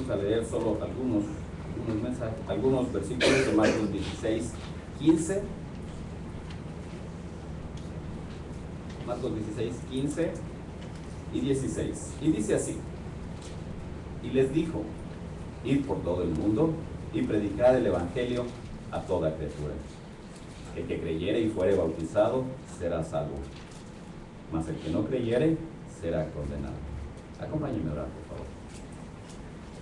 vamos a leer solo algunos versículos de Marcos 16, 15. Marcos 16, 15 y 16. Y dice así: y les dijo: id por todo el mundo y predicad el evangelio a toda criatura. El que creyere y fuere bautizado será salvo, mas el que no creyere será condenado. Acompáñenme a orar, por favor.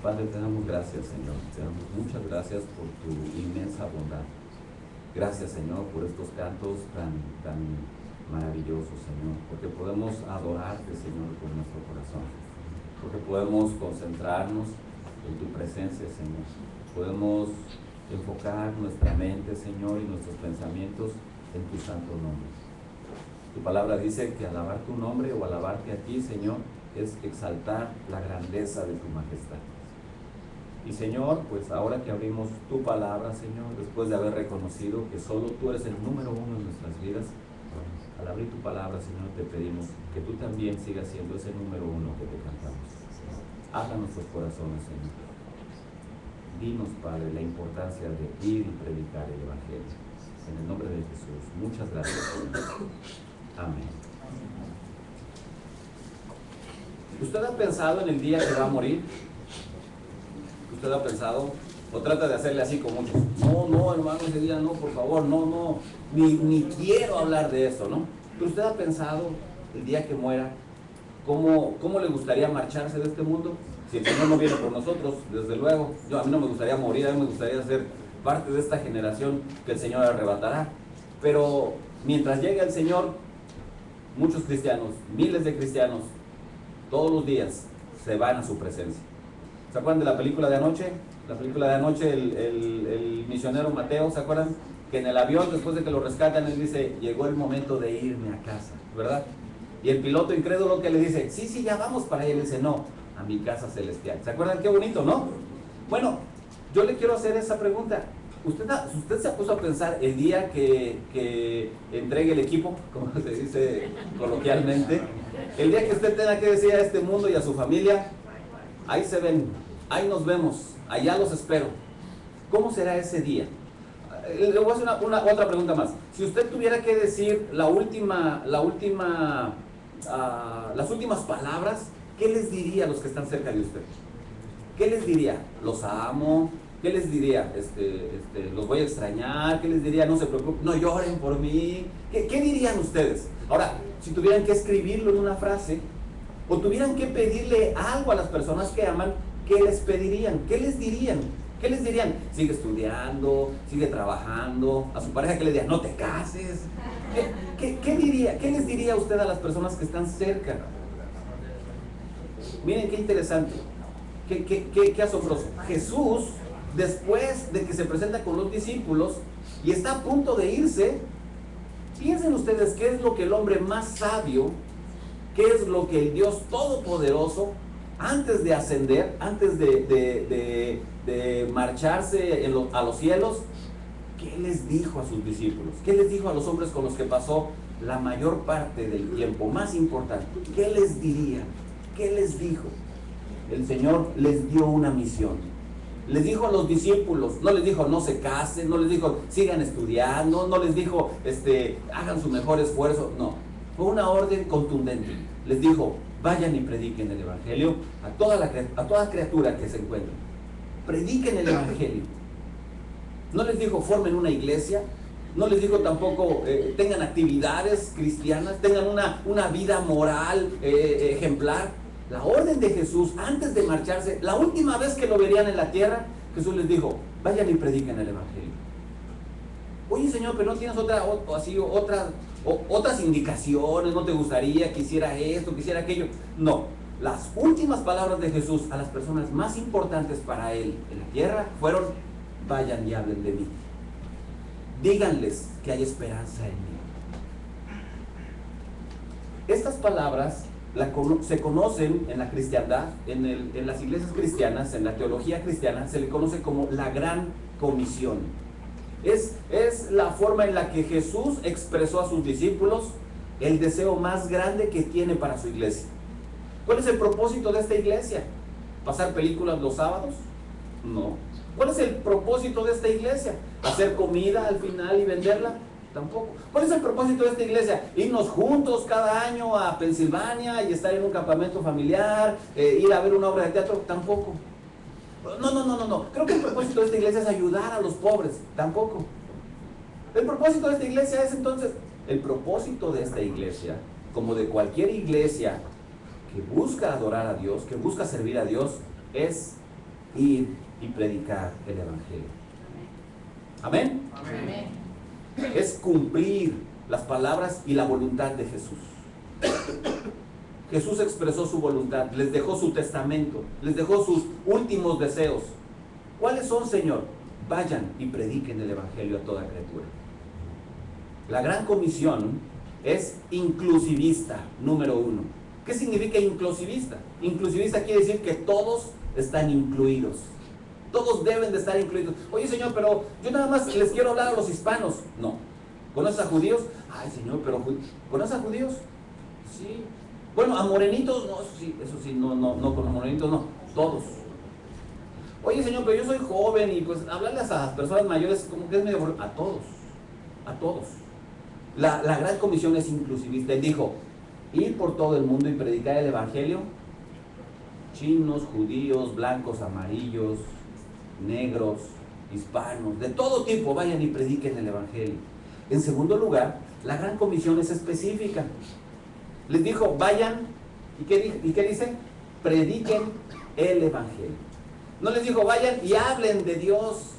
Padre, te damos gracias, Señor. Te damos muchas gracias por tu inmensa bondad. Gracias, Señor, por estos cantos tan maravillosos, Señor, porque podemos adorarte, Señor, con nuestro corazón, porque podemos concentrarnos en tu presencia, Señor. Podemos enfocar nuestra mente, Señor, y nuestros pensamientos en tu santo nombre. Tu palabra dice que alabar tu nombre o alabarte a ti, Señor, es exaltar la grandeza de tu majestad. Y Señor, pues ahora que abrimos tu palabra, Señor, después de haber reconocido que solo tú eres el número uno en nuestras vidas, al abrir tu palabra, Señor, te pedimos que tú también sigas siendo ese número uno que te cantamos. Habla nuestros corazones, Señor. Dinos, Padre, la importancia de ir y predicar el evangelio. En el nombre de Jesús. Muchas gracias, Señor. Amén. ¿Usted ha pensado en el día que va a morir? ¿Usted ha pensado? O trata de hacerle así con muchos. No, hermano, ese día no, por favor, no, ni quiero hablar de eso, ¿no? Pero usted ha pensado el día que muera, ¿cómo le gustaría marcharse de este mundo? Si el Señor no viene por nosotros, desde luego, a mí no me gustaría morir, a mí me gustaría ser parte de esta generación que el Señor arrebatará. Pero mientras llegue el Señor, muchos cristianos, miles de cristianos, todos los días se van a su presencia. ¿Se acuerdan de la película de anoche? La película de anoche, el misionero Mateo, ¿se acuerdan? Que en el avión, después de que lo rescatan, él dice: llegó el momento de irme a casa, ¿verdad? Y el piloto incrédulo que le dice: sí, ya vamos para allá. Y él dice: no, a mi casa celestial. ¿Se acuerdan? Qué bonito, ¿no? Bueno, yo le quiero hacer esa pregunta. ¿Usted se ha puesto a pensar el día que entregue el equipo, como se dice coloquialmente, el día que usted tenga que decir a este mundo y a su familia: ahí se ven, ahí nos vemos, allá los espero? ¿Cómo será ese día? Le voy a hacer otra pregunta más. Si usted tuviera que decir las últimas palabras, ¿qué les diría a los que están cerca de usted? ¿Qué les diría? ¿Los amo? ¿Qué les diría? ¿Los voy a extrañar? ¿Qué les diría? No se preocupen, no lloren por mí. ¿Qué dirían ustedes? Ahora, si tuvieran que escribirlo en una frase, o tuvieran que pedirle algo a las personas que aman, ¿qué les pedirían? ¿Qué les dirían? ¿Qué les dirían? Sigue estudiando, sigue trabajando. A su pareja, ¿qué le dirían? No te cases. ¿Qué les diría usted a las personas que están cerca? Miren qué interesante, qué asombroso. Jesús, después de que se presenta con los discípulos y está a punto de irse, piensen ustedes qué es lo que el hombre más sabio, qué es lo que el Dios Todopoderoso, antes de ascender, antes de marcharse a los cielos, ¿qué les dijo a sus discípulos? ¿Qué les dijo a los hombres con los que pasó la mayor parte del tiempo más importante? ¿Qué les diría? ¿Qué les dijo? El Señor les dio una misión. Les dijo a los discípulos, no les dijo no se casen, no les dijo sigan estudiando, no les dijo hagan su mejor esfuerzo, no. Fue una orden contundente. Les dijo: vayan y prediquen el evangelio a toda criatura que se encuentre. Prediquen el evangelio. No les dijo formen una iglesia, no les dijo tampoco tengan actividades cristianas, tengan una vida moral ejemplar. La orden de Jesús antes de marcharse, la última vez que lo verían en la tierra, Jesús les dijo: vayan y prediquen el evangelio. Oye, Señor, pero no tienes otras indicaciones, no te gustaría que hiciera esto, que hiciera aquello. No, las últimas palabras de Jesús a las personas más importantes para él en la tierra fueron: vayan y hablen de mí, díganles que hay esperanza en mí. Estas palabras se conocen en la cristiandad, en las iglesias cristianas, en la teología cristiana, se le conoce como la Gran Comisión. Es la forma en la que Jesús expresó a sus discípulos el deseo más grande que tiene para su iglesia. ¿Cuál es el propósito de esta iglesia? ¿Pasar películas los sábados? No. ¿Cuál es el propósito de esta iglesia? ¿Hacer comida al final y venderla? Tampoco. ¿Cuál es el propósito de esta iglesia? ¿Irnos juntos cada año a Pensilvania y estar en un campamento familiar? ¿Ir a ver una obra de teatro? Tampoco. No. Creo que el propósito de esta iglesia es ayudar a los pobres. Tampoco. El propósito de esta iglesia es entonces, el propósito de esta iglesia, como de cualquier iglesia que busca adorar a Dios, que busca servir a Dios, es ir y predicar el evangelio. ¿Amén? Amén. Es cumplir las palabras y la voluntad de Jesús. Jesús expresó su voluntad, les dejó su testamento, les dejó sus últimos deseos. ¿Cuáles son, Señor? Vayan y prediquen el evangelio a toda criatura. La gran comisión es inclusivista, número 1. ¿Qué significa inclusivista? Inclusivista quiere decir que todos están incluidos. Todos deben de estar incluidos. Oye, Señor, pero yo nada más les quiero hablar a los hispanos. No. ¿Conoces a judíos? Ay, Señor, pero ¿conoces a judíos? Sí. Bueno, a morenitos, no, eso sí, no, con los morenitos no. Todos. Oye, Señor, pero yo soy joven y pues hablarles a las personas mayores como que es medio... A todos. A todos. La gran comisión es inclusivista. Él dijo, ir por todo el mundo y predicar el evangelio. Chinos, judíos, blancos, amarillos, negros, hispanos, de todo tipo, vayan y prediquen el evangelio. En segundo lugar, la gran comisión es específica. Les dijo, vayan, ¿y qué dice? Prediquen el evangelio. No les dijo, vayan y hablen de Dios.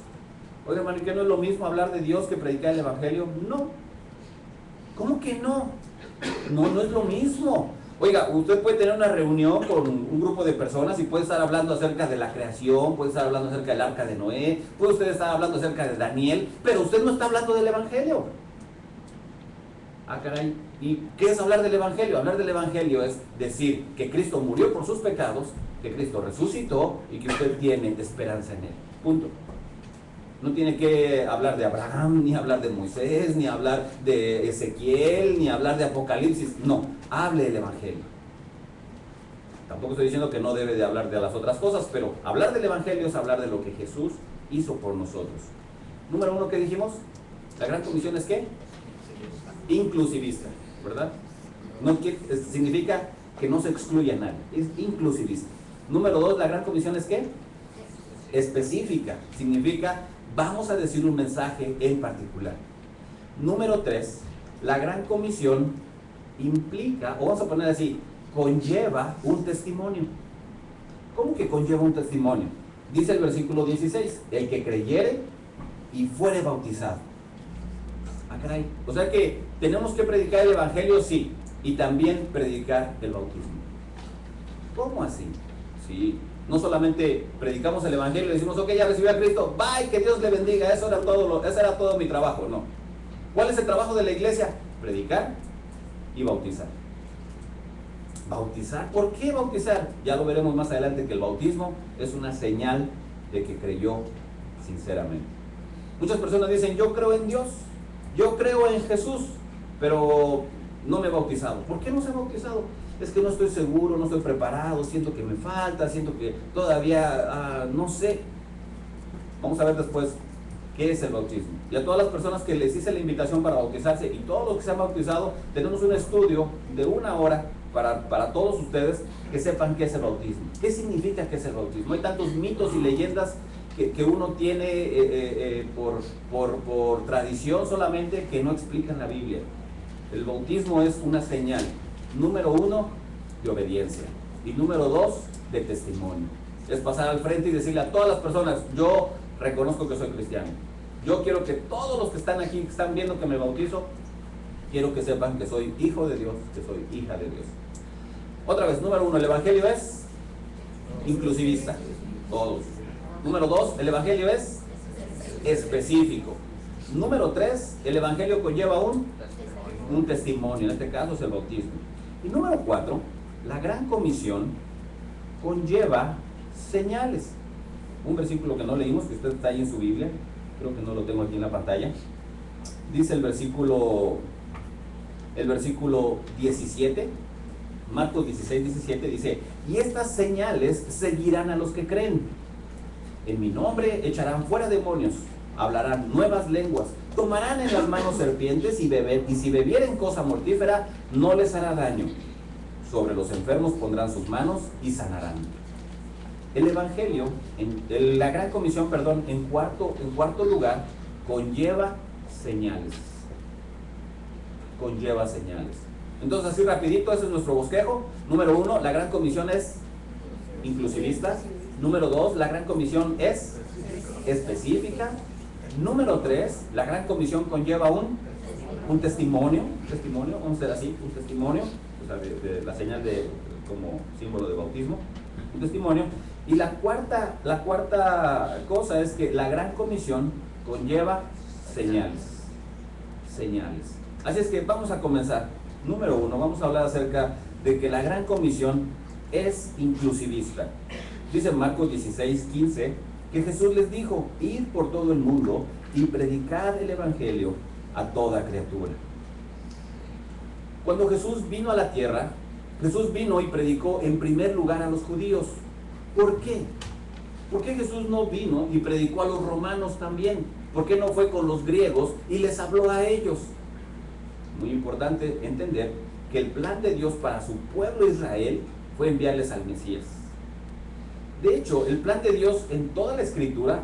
Oiga, hermano, ¿y qué no es lo mismo hablar de Dios que predicar el evangelio? No. ¿Cómo que no? No es lo mismo. Oiga, usted puede tener una reunión con un grupo de personas y puede estar hablando acerca de la creación, puede estar hablando acerca del arca de Noé, puede usted estar hablando acerca de Daniel, pero usted no está hablando del evangelio. Ah, caray. ¿Y qué es hablar del evangelio? Hablar del evangelio es decir que Cristo murió por sus pecados, que Cristo resucitó y que usted tiene esperanza en él. Punto. No tiene que hablar de Abraham, ni hablar de Moisés, ni hablar de Ezequiel, ni hablar de Apocalipsis. No, hable el evangelio. Tampoco estoy diciendo que no debe de hablar de las otras cosas, pero hablar del evangelio es hablar de lo que Jesús hizo por nosotros. Número 1, ¿qué dijimos? La gran comisión es ¿qué? Inclusivista, ¿verdad? No significa que no se excluya a nadie, es inclusivista. Número 2, la gran comisión es ¿qué? Específica, significa vamos a decir un mensaje en particular. Número 3, la gran comisión implica, o vamos a poner así, conlleva un testimonio. ¿Cómo que conlleva un testimonio? Dice el versículo 16, el que creyere y fuere bautizado. Ah, caray. O sea que tenemos que predicar el evangelio, sí, y también predicar el bautismo. ¿Cómo así? Sí. No solamente predicamos el evangelio y decimos, ok, ya recibí a Cristo, bye, que Dios le bendiga, ese era todo mi trabajo. No. ¿Cuál es el trabajo de la iglesia? Predicar y bautizar. Bautizar. ¿Por qué bautizar? Ya lo veremos más adelante, que el bautismo es una señal de que creyó sinceramente. Muchas personas dicen, yo creo en Dios, yo creo en Jesús, pero no me he bautizado. ¿Por qué no se ha bautizado? Es que no estoy seguro, no estoy preparado, siento que me falta, siento que todavía no sé. Vamos a ver después qué es el bautismo. Y a todas las personas que les hice la invitación para bautizarse y todos los que se han bautizado, tenemos un estudio de 1 hora para todos ustedes que sepan qué es el bautismo. ¿Qué significa que es el bautismo? Hay tantos mitos y leyendas que uno tiene por tradición solamente, que no explican la Biblia. El bautismo es una señal. Número 1, de obediencia. Y número 2, de testimonio. Es pasar al frente y decirle a todas las personas, yo reconozco que soy cristiano. Yo quiero que todos los que están aquí, que están viendo que me bautizo, quiero que sepan que soy hijo de Dios, que soy hija de Dios. Otra vez, número 1, el evangelio es inclusivista. Todos. Número 2, el evangelio es específico. Número 3, el evangelio conlleva un testimonio, en este caso es el bautismo. Y número 4, la gran comisión conlleva señales. Un versículo que no leímos, que usted está ahí en su Biblia, creo que no lo tengo aquí en la pantalla. Dice el versículo 17, Marcos 16, 17 dice, y estas señales seguirán a los que creen. En mi nombre echarán fuera demonios, hablarán nuevas lenguas, tomarán en las manos serpientes y si bebieren cosa mortífera, no les hará daño. Sobre los enfermos pondrán sus manos y sanarán. El Evangelio, la Gran Comisión, perdón, en cuarto lugar, conlleva señales. Conlleva señales. Entonces, así rapidito, ese es nuestro bosquejo. Número 1, la Gran Comisión es inclusivista. Número 2, la Gran Comisión es específica. Número 3, la Gran Comisión conlleva un testimonio, vamos a hacer así, un testimonio, o sea, de la señal como símbolo de bautismo, un testimonio. Y la cuarta cosa es que la Gran Comisión conlleva señales. Así es que vamos a comenzar. Número 1, vamos a hablar acerca de que la Gran Comisión es inclusivista. Dice Marcos 16, 15, que Jesús les dijo, id por todo el mundo y predicad el Evangelio a toda criatura. Cuando Jesús vino a la tierra, Jesús vino y predicó en primer lugar a los judíos. ¿Por qué? ¿Por qué Jesús no vino y predicó a los romanos también? ¿Por qué no fue con los griegos y les habló a ellos? Muy importante entender que el plan de Dios para su pueblo Israel fue enviarles al Mesías. De hecho, el plan de Dios en toda la Escritura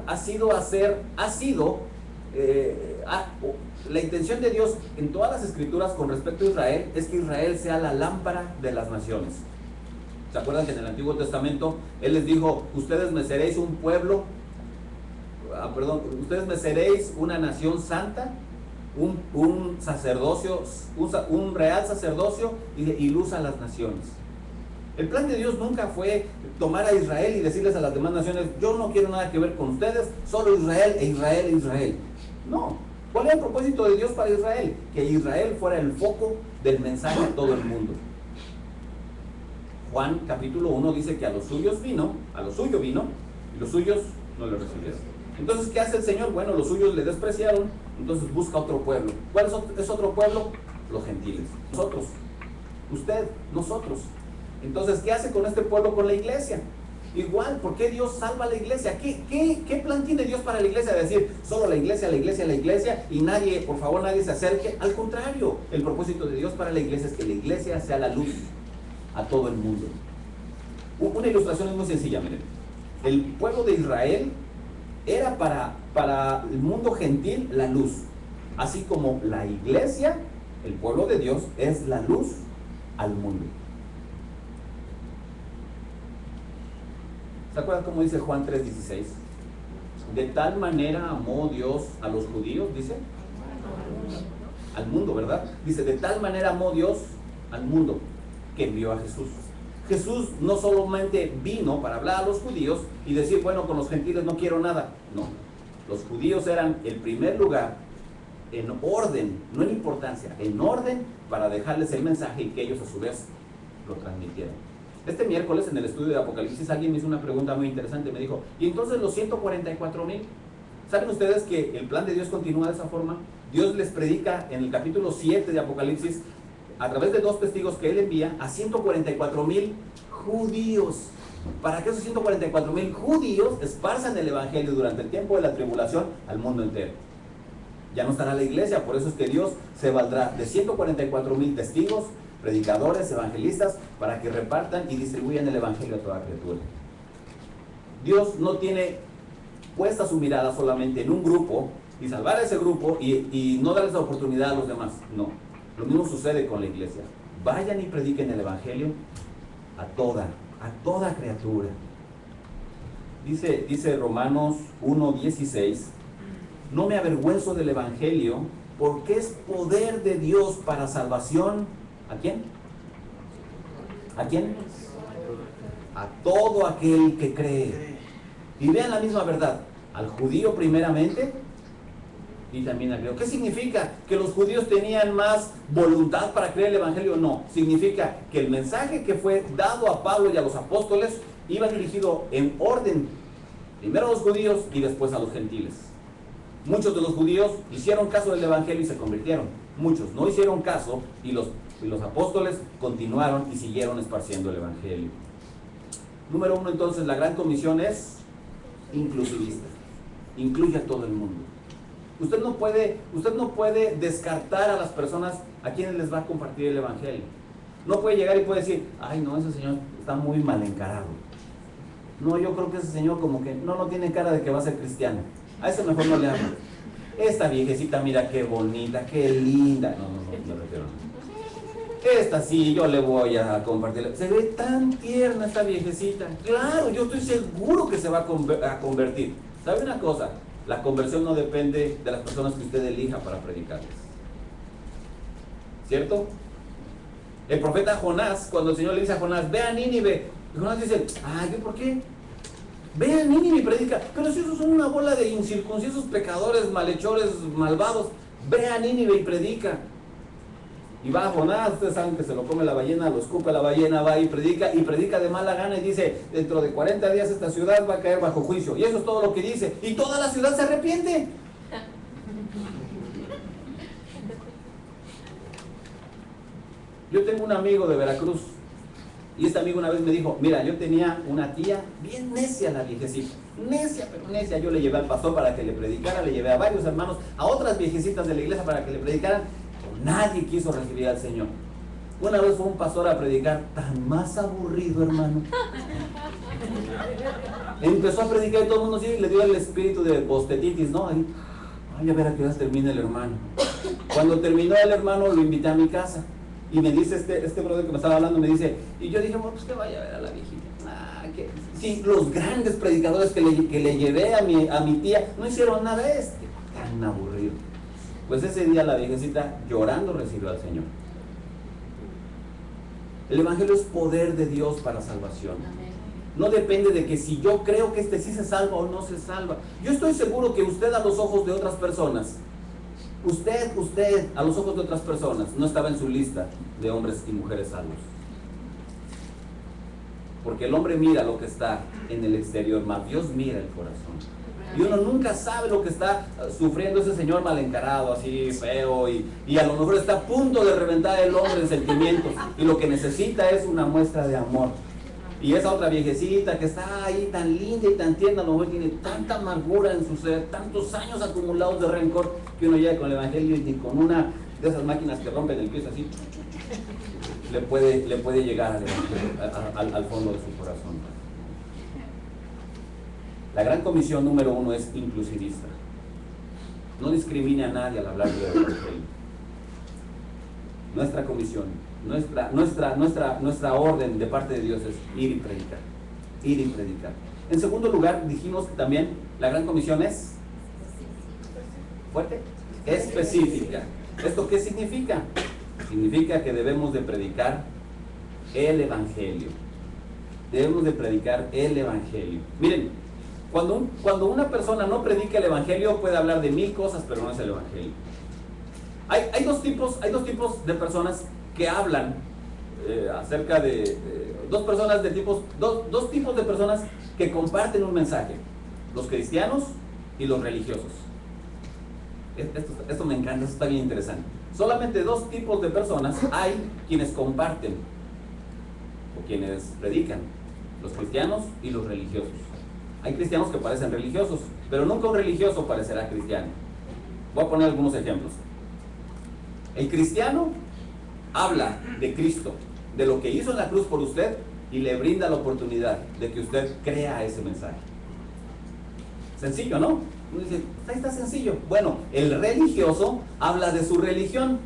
la intención de Dios en todas las Escrituras con respecto a Israel es que Israel sea la lámpara de las naciones. ¿Se acuerdan que en el Antiguo Testamento Él les dijo, ustedes me seréis un pueblo, ustedes me seréis una nación santa, un sacerdocio, un real sacerdocio y luz a las naciones? El plan de Dios nunca fue tomar a Israel y decirles a las demás naciones, yo no quiero nada que ver con ustedes, solo Israel e Israel e Israel. No. ¿Cuál era el propósito de Dios para Israel? Que Israel fuera el foco del mensaje a todo el mundo. Juan capítulo 1 dice que a los suyo vino, y los suyos no le recibieron. Entonces, ¿qué hace el Señor? Bueno, los suyos le despreciaron, entonces busca otro pueblo. ¿Cuál es otro pueblo? Los gentiles. Nosotros, usted, nosotros. Entonces, ¿qué hace con este pueblo, con la iglesia? Igual, ¿por qué Dios salva a la iglesia? ¿Qué plan tiene Dios para la iglesia? De decir, solo la iglesia y nadie, por favor, nadie se acerque. Al contrario, el propósito de Dios para la iglesia es que la iglesia sea la luz a todo el mundo. Una ilustración es muy sencilla, miren. El pueblo de Israel era para el mundo gentil la luz, así como la iglesia, el pueblo de Dios, es la luz al mundo. ¿Se acuerdan cómo dice Juan 3:16? De tal manera amó Dios a los judíos, dice, al mundo, ¿verdad? Dice, de tal manera amó Dios al mundo que envió a Jesús. Jesús no solamente vino para hablar a los judíos y decir, bueno, con los gentiles no quiero nada. No, los judíos eran el primer lugar en orden, no en importancia, en orden para dejarles el mensaje y que ellos a su vez lo transmitieran. Este miércoles en el estudio de Apocalipsis alguien me hizo una pregunta muy interesante, me dijo, ¿y entonces los 144,000? ¿Saben ustedes que el plan de Dios continúa de esa forma? Dios les predica en el capítulo 7 de Apocalipsis, a través de 2 testigos que Él envía, a 144,000 judíos, para que esos 144,000 judíos esparzan el Evangelio durante el tiempo de la tribulación al mundo entero. Ya no estará la iglesia, por eso es que Dios se valdrá de 144,000 testigos, predicadores, evangelistas, para que repartan y distribuyan el Evangelio a toda criatura. Dios no tiene puesta su mirada solamente en un grupo y salvar a ese grupo y no darles la oportunidad a los demás. No, lo mismo sucede con la iglesia. Vayan y prediquen el Evangelio a toda criatura. Dice Romanos 1:16, no me avergüenzo del Evangelio porque es poder de Dios para salvación. ¿A quién? ¿A quién? A todo aquel que cree. Y vean la misma verdad, al judío primeramente y también al griego. ¿Qué significa? ¿Que los judíos tenían más voluntad para creer el Evangelio? No, significa que el mensaje que fue dado a Pablo y a los apóstoles iba dirigido en orden, primero a los judíos y después a los gentiles. Muchos de los judíos hicieron caso del Evangelio y se convirtieron. muchos no hicieron caso y los apóstoles continuaron y siguieron esparciendo el evangelio. Número 1, entonces, la gran comisión es inclusivista. Incluye a todo el mundo. Usted no puede descartar a las personas a quienes les va a compartir el evangelio. No puede llegar y puede decir, ay no, ese señor está muy mal encarado. No, yo creo que ese señor como que no tiene cara de que va a ser cristiano. A ese mejor no le hablo. Esta viejecita, mira qué bonita, qué linda. No, me refiero. Esta sí, yo le voy a compartir. Se ve tan tierna esta viejecita. Claro, yo estoy seguro que se va a convertir. ¿Sabe una cosa? La conversión no depende de las personas que usted elija para predicarles. ¿Cierto? El profeta Jonás, cuando el Señor le dice a Jonás, ve a Nínive, y Jonás dice, ay, ¿por qué? Ve a Nínive y predica. Pero si esos son una bola de incircuncisos, pecadores, malhechores, malvados, ve a Nínive y predica. Y va a Jonás, ustedes saben que se lo come la ballena, lo escupe la ballena, va y predica de mala gana y dice, dentro de 40 días esta ciudad va a caer bajo juicio. Y eso es todo lo que dice. Y toda la ciudad se arrepiente. Yo tengo un amigo de Veracruz y este amigo una vez me dijo, mira, yo tenía una tía bien necia, la viejecita, necia, pero necia. Yo le llevé al pastor para que le predicara, le llevé a varios hermanos, a otras viejecitas de la iglesia para que le predicaran. Nadie quiso recibir al Señor. Una vez fue un pastor a predicar, tan más aburrido, hermano. Empezó a predicar y todo el mundo sí, le dio el espíritu de postetitis, ¿no? Ay, a ver a qué hora termina el hermano. Cuando terminó el hermano, lo invité a mi casa. Y me dice este brother que me estaba hablando, me dice, y yo dije, bueno, pues que vaya a ver a la viejita. Sí, los grandes predicadores que le llevé a mi tía no hicieron nada, tan aburrido. Pues ese día la viejecita llorando recibió al Señor. El evangelio es poder de Dios para salvación. No depende de que si yo creo que sí se salva o no se salva. Yo estoy seguro que usted, a los ojos de otras personas, usted a los ojos de otras personas no estaba en su lista de hombres y mujeres salvos. Porque el hombre mira lo que está en el exterior, más Dios mira el corazón. Y uno nunca sabe lo que está sufriendo ese señor mal encarado, así feo, y a lo mejor está a punto de reventar el hombre en sentimientos, y lo que necesita es una muestra de amor. Y esa otra viejecita que está ahí tan linda y tan tierna, a lo mejor tiene tanta amargura en su ser, tantos años acumulados de rencor, que uno llega con el evangelio y ni con una de esas máquinas que rompen el piso así, le puede llegar al fondo de su corazón. La gran comisión número 1 es inclusivista. No discrimine a nadie al hablar del evangelio. Nuestra comisión, nuestra orden de parte de Dios es ir y predicar. Ir y predicar. En segundo lugar, dijimos que también la gran comisión es fuerte, específica. ¿Esto qué significa? Significa que debemos de predicar el evangelio. Debemos de predicar el evangelio. Miren, cuando una persona no predica el evangelio, puede hablar de 1000 cosas, pero no es el evangelio. Hay dos tipos de personas que hablan acerca de dos tipos de personas que comparten un mensaje: los cristianos y los religiosos. Esto me encanta, esto está bien interesante. Solamente dos tipos de personas hay quienes comparten o quienes predican: los cristianos y los religiosos. Hay cristianos que parecen religiosos, pero nunca un religioso parecerá cristiano. Voy a poner algunos ejemplos. El cristiano habla de Cristo, de lo que hizo en la cruz por usted, y le brinda la oportunidad de que usted crea ese mensaje. Sencillo, ¿no? Uno dice, ahí está sencillo. Bueno, el religioso habla de su religión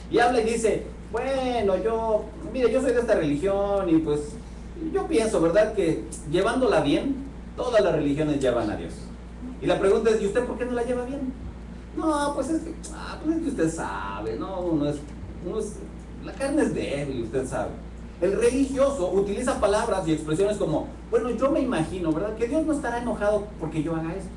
y habla y dice, bueno, yo soy de esta religión y pues yo pienso, ¿verdad?, que llevándola bien, todas las religiones llevan a Dios. Y la pregunta es, ¿y usted por qué no la lleva bien? No, pues es que usted sabe, ¿no? La carne es débil, usted sabe. El religioso utiliza palabras y expresiones como, bueno, yo me imagino, ¿verdad?, que Dios no estará enojado porque yo haga esto.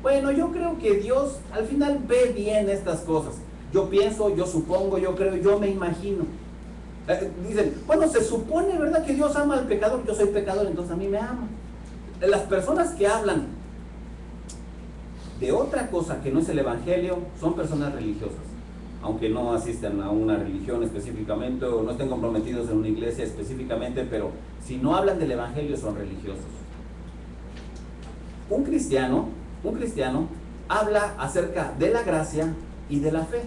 Bueno, yo creo que Dios al final ve bien estas cosas. Yo pienso, yo supongo, yo creo, yo me imagino. Dicen, bueno, se supone, ¿verdad?, que Dios ama al pecador. Yo soy pecador, entonces a mí me ama. Las personas que hablan de otra cosa que no es el evangelio son personas religiosas. aunque no asistan a una religión específicamente o no estén comprometidos en una iglesia específicamente, pero si no hablan del evangelio son religiosos. Un cristiano habla acerca de la gracia y de la fe.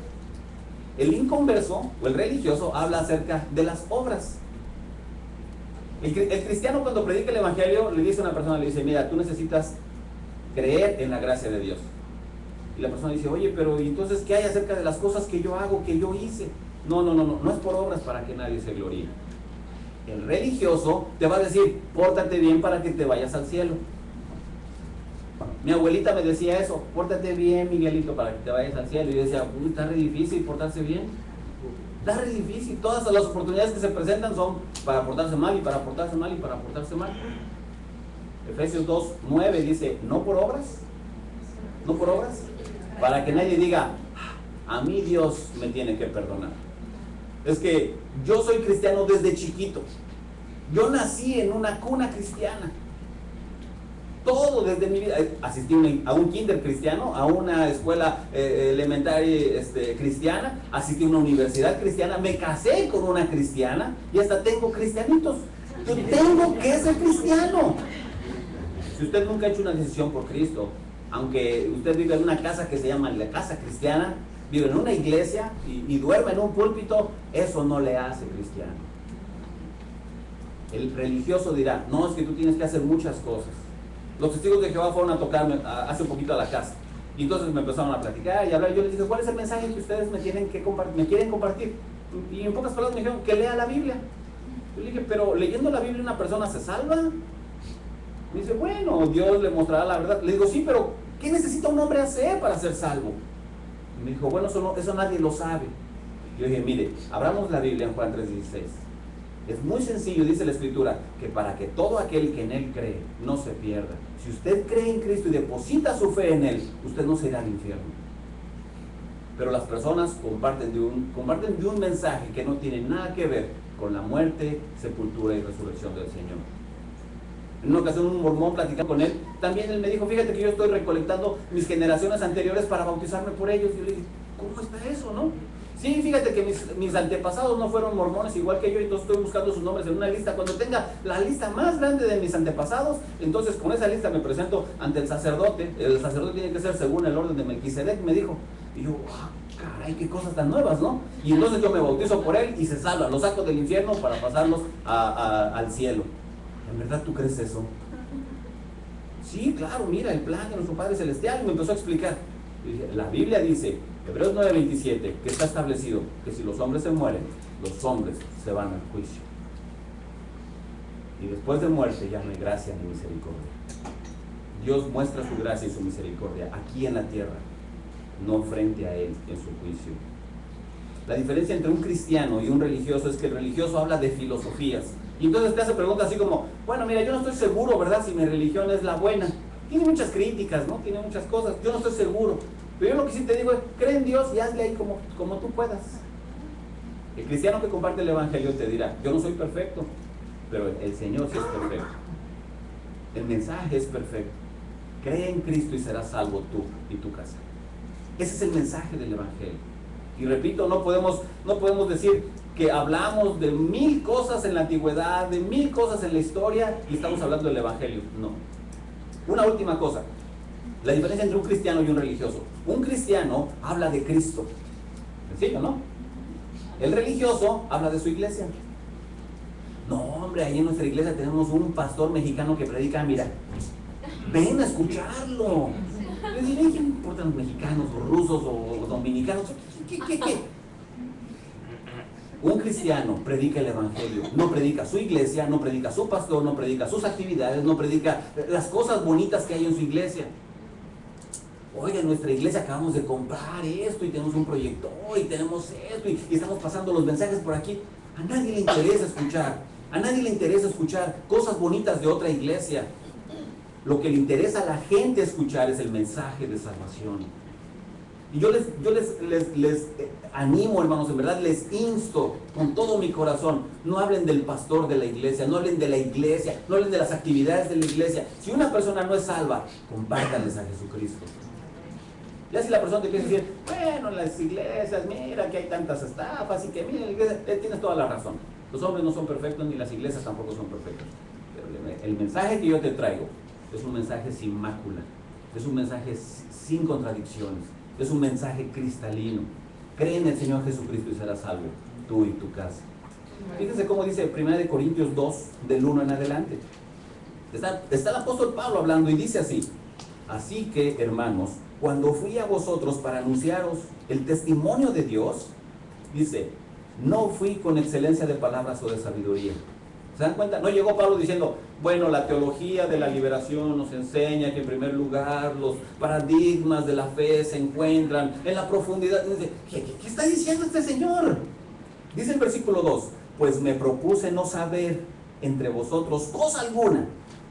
El inconverso o el religioso habla acerca de las obras. El cristiano, cuando predica el evangelio, le dice a una persona, le dice, mira, tú necesitas creer en la gracia de Dios. Y la persona dice, oye, pero ¿y entonces qué hay acerca de las cosas que yo hago, que yo hice? No es por obras para que nadie se gloríe. El religioso te va a decir, pórtate bien para que te vayas al cielo. Mi abuelita me decía eso, pórtate bien, Miguelito, para que te vayas al cielo. Y yo decía, uy, está re difícil portarse bien. Está re difícil, todas las oportunidades que se presentan son para portarse mal y para portarse mal y para portarse mal. Efesios 2:9 dice, no por obras, para que nadie diga, a mí Dios me tiene que perdonar. Es que yo soy cristiano desde chiquito. Yo nací en una cuna cristiana. Todo desde mi vida. Asistí a un kinder cristiano, a una escuela elementaria cristiana, asistí a una universidad cristiana, me casé con una cristiana y hasta tengo cristianitos. Yo tengo que ser cristiano. Si usted nunca ha hecho una decisión por Cristo, aunque usted vive en una casa que se llama la casa cristiana, vive en una iglesia y duerme en un púlpito, eso no le hace cristiano. El religioso dirá, no, es que tú tienes que hacer muchas cosas. Los testigos de Jehová fueron a tocarme hace un poquito a la casa. Y entonces me empezaron a platicar y hablar. Y yo les dije, ¿cuál es el mensaje que ustedes me quieren compartir? Y en pocas palabras me dijeron, que lea la Biblia. Yo le dije, pero leyendo la Biblia una persona se salva. Me dice, bueno, Dios le mostrará la verdad. Le digo, sí, pero ¿qué necesita un hombre hacer para ser salvo? Y me dijo, bueno, eso nadie lo sabe. Yo dije, mire, abramos la Biblia en Juan 3:16. Es muy sencillo, dice la Escritura, que para que todo aquel que en Él cree no se pierda. Si usted cree en Cristo y deposita su fe en Él, usted no se irá al infierno. Pero las personas comparten de un mensaje que no tiene nada que ver con la muerte, sepultura y resurrección del Señor. En una ocasión un mormón platicando con él, también él me dijo, fíjate que yo estoy recolectando mis generaciones anteriores para bautizarme por ellos. Y yo le dije, ¿cómo está eso, no? Sí, fíjate que mis antepasados no fueron mormones igual que yo, entonces estoy buscando sus nombres en una lista. Cuando tenga la lista más grande de mis antepasados, entonces con esa lista me presento ante el sacerdote. El sacerdote tiene que ser según el orden de Melquisedec, me dijo. Y yo, caray, qué cosas tan nuevas, ¿no? Y entonces yo me bautizo por él y se salva, los saco del infierno para pasarlos al cielo. ¿En verdad tú crees eso? Sí, claro, mira el plan de nuestro Padre Celestial. Y me empezó a explicar. Y dije, la Biblia dice, Hebreos 9:27, que está establecido que si los hombres se mueren, los hombres se van al juicio. Y después de muerte ya no hay gracia ni misericordia. Dios muestra su gracia y su misericordia aquí en la tierra, no frente a Él en su juicio. La diferencia entre un cristiano y un religioso es que el religioso habla de filosofías. Y entonces te hace preguntas así como, bueno, mira, yo no estoy seguro, ¿verdad?, si mi religión es la buena. Tiene muchas críticas, ¿no? Tiene muchas cosas. Yo no estoy seguro. Pero yo lo que sí te digo es, cree en Dios y hazle ahí como tú puedas. El cristiano que comparte el evangelio te dirá, yo no soy perfecto, pero el Señor sí es perfecto. El mensaje es perfecto. Cree en Cristo y serás salvo tú y tu casa. Ese es el mensaje del evangelio. Y repito, no podemos decir que hablamos de 1000 cosas en la antigüedad, de 1000 cosas en la historia y estamos hablando del evangelio. No. Una última cosa. La diferencia entre un cristiano y un religioso. Un cristiano habla de Cristo. Sencillo, ¿no? El religioso habla de su iglesia. No, hombre, ahí en nuestra iglesia tenemos un pastor mexicano que predica, mira, ven a escucharlo. Les diré, ¿qué importan los mexicanos, o rusos, o dominicanos? ¿Qué? Un cristiano predica el evangelio, no predica su iglesia, no predica su pastor, no predica sus actividades, no predica las cosas bonitas que hay en su iglesia. Oiga, en nuestra iglesia acabamos de comprar esto y tenemos un proyector y tenemos esto y estamos pasando los mensajes por aquí. A nadie le interesa escuchar cosas bonitas de otra iglesia. Lo que le interesa a la gente escuchar es el mensaje de salvación. Y yo les animo, hermanos, en verdad les insto con todo mi corazón, no hablen del pastor de la iglesia, no hablen de la iglesia, no hablen de las actividades de la iglesia. Si una persona no es salva, compártanles a Jesucristo. Ya si la persona te empieza a decir, bueno, en las iglesias, mira que hay tantas estafas y que mira, la iglesia, tienes toda la razón. Los hombres no son perfectos ni las iglesias tampoco son perfectas. Pero el mensaje que yo te traigo es un mensaje sin mácula, es un mensaje sin contradicciones, es un mensaje cristalino. Cree en el Señor Jesucristo y serás salvo, tú y tu casa. Fíjense cómo dice 1 Corintios 2, del 1 en adelante. Está el apóstol Pablo hablando y dice así: así que, hermanos, cuando fui a vosotros para anunciaros el testimonio de Dios, dice, no fui con excelencia de palabras o de sabiduría. ¿Se dan cuenta? No llegó Pablo diciendo, bueno, la teología de la liberación nos enseña que en primer lugar los paradigmas de la fe se encuentran en la profundidad. ¿Qué está diciendo este señor? Dice el versículo 2, pues me propuse no saber entre vosotros cosa alguna,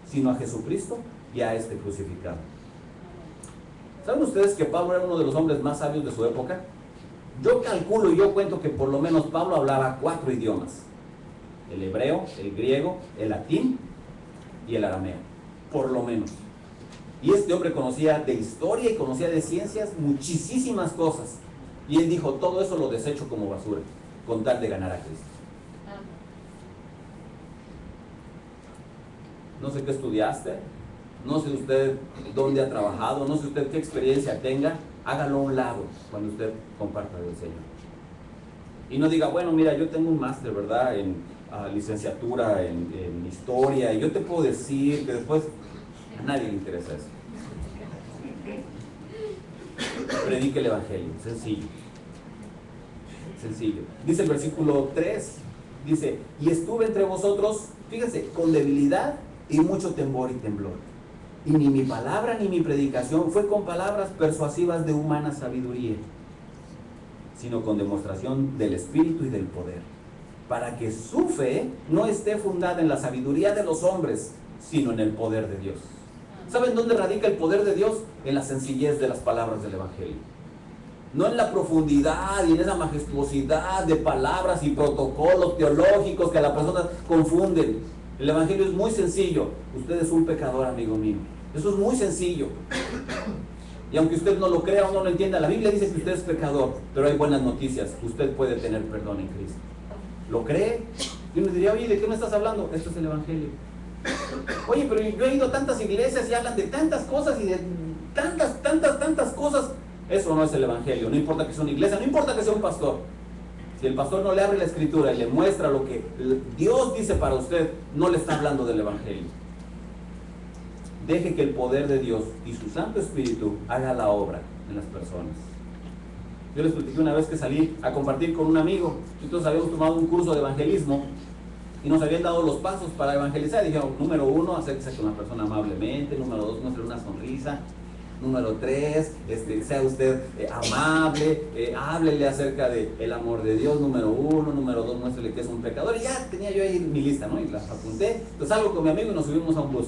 sino a Jesucristo y a este crucificado. ¿Saben ustedes que Pablo era uno de los hombres más sabios de su época? Yo calculo y yo cuento que por lo menos Pablo hablaba 4 idiomas. El hebreo, el griego, el latín y el arameo. Por lo menos. Y este hombre conocía de historia y conocía de ciencias muchísimas cosas. Y él dijo, todo eso lo desecho como basura, con tal de ganar a Cristo. No sé qué estudiaste, no sé usted dónde ha trabajado, no sé usted qué experiencia tenga, hágalo a un lado cuando usted comparta del Señor. Y no diga, bueno, mira, yo tengo un máster, ¿verdad?, en licenciatura en historia, y yo te puedo decir que después a nadie le interesa eso. Predique el Evangelio, sencillo. Sencillo. Dice el versículo 3, dice, y estuve entre vosotros, fíjense, con debilidad y mucho temor y temblor. Y ni mi palabra ni mi predicación fue con palabras persuasivas de humana sabiduría, sino con demostración del Espíritu y del poder, para que su fe no esté fundada en la sabiduría de los hombres, sino en el poder de Dios. ¿Saben dónde radica el poder de Dios? En la sencillez de las palabras del Evangelio. No en la profundidad y en esa majestuosidad de palabras y protocolos teológicos que a la persona confunden. El Evangelio es muy sencillo. Usted es un pecador, amigo mío. Eso es muy sencillo. Y aunque usted no lo crea o no lo entienda, la Biblia dice que usted es pecador, pero hay buenas noticias. Usted puede tener perdón en Cristo. ¿Lo cree? Y uno diría, oye, ¿de qué me estás hablando? Esto es el Evangelio. Oye, pero yo he ido a tantas iglesias y hablan de tantas cosas y de tantas cosas. Eso no es el Evangelio. No importa que sea una iglesia, no importa que sea un pastor. Si el pastor no le abre la escritura y le muestra lo que Dios dice para usted, no le está hablando del Evangelio. Deje que el poder de Dios y su Santo Espíritu haga la obra en las personas. Yo les platiqué una vez que salí a compartir con un amigo. Entonces habíamos tomado un curso de evangelismo y nos habían dado los pasos para evangelizar. Dijeron, número 1, acérquese con una persona amablemente. Número 2, muestre una sonrisa. Número 3, sea usted amable, háblele acerca del amor de Dios. Número 1, número 2, muéstrele que es un pecador. Y ya tenía yo ahí mi lista, ¿no? Y las apunté. Entonces salgo con mi amigo y nos subimos a un bus.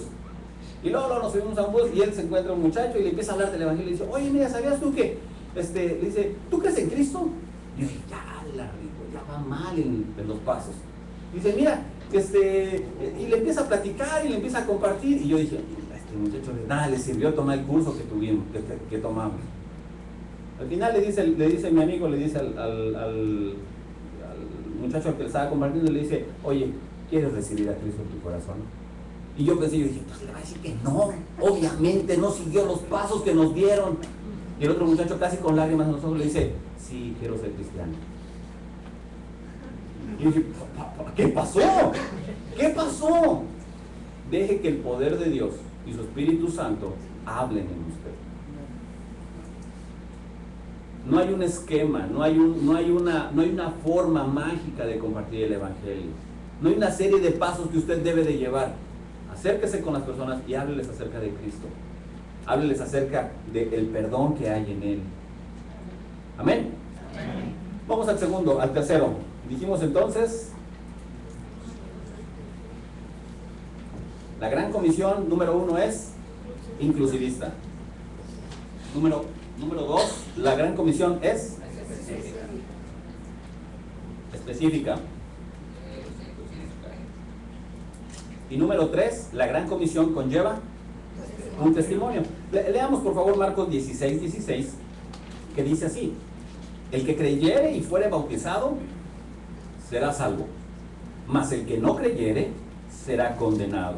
Y luego nos subimos a un bus y él se encuentra un muchacho y le empieza a hablar del Evangelio y le dice, oye, mira, ¿sabías tú que? Le dice, ¿tú crees en Cristo? Y yo dije, ya va mal en los pasos. Dice, mira, y le empieza a platicar y le empieza a compartir. Y yo dije, este muchacho, nada, le sirvió tomar el curso que tuvimos, que tomamos. Al final le dice mi amigo, le dice al muchacho al que le estaba compartiendo, le dice, oye, ¿quieres recibir a Cristo en tu corazón? Y yo pensé, yo dije, entonces le va a decir que no, obviamente no siguió los pasos que nos dieron. Y el otro muchacho casi con lágrimas en los ojos le dice, sí, quiero ser cristiano. Y yo dije, ¿qué pasó? ¿Qué pasó? Deje que el poder de Dios y su Espíritu Santo hablen en usted. No hay un esquema, no hay una forma mágica de compartir el Evangelio. No hay una serie de pasos que usted debe de llevar. Acérquese con las personas y hábleles acerca de Cristo. Hábleles acerca del perdón que hay en Él. Amén. Amén. Vamos al tercero. Dijimos entonces, la gran comisión número 1 es inclusivista. Número 2, la gran comisión es específica. Y número 3, la gran comisión conlleva un testimonio. Leamos por favor Marcos 16:16. que dice así: el que creyere y fuere bautizado será salvo, mas el que no creyere será condenado.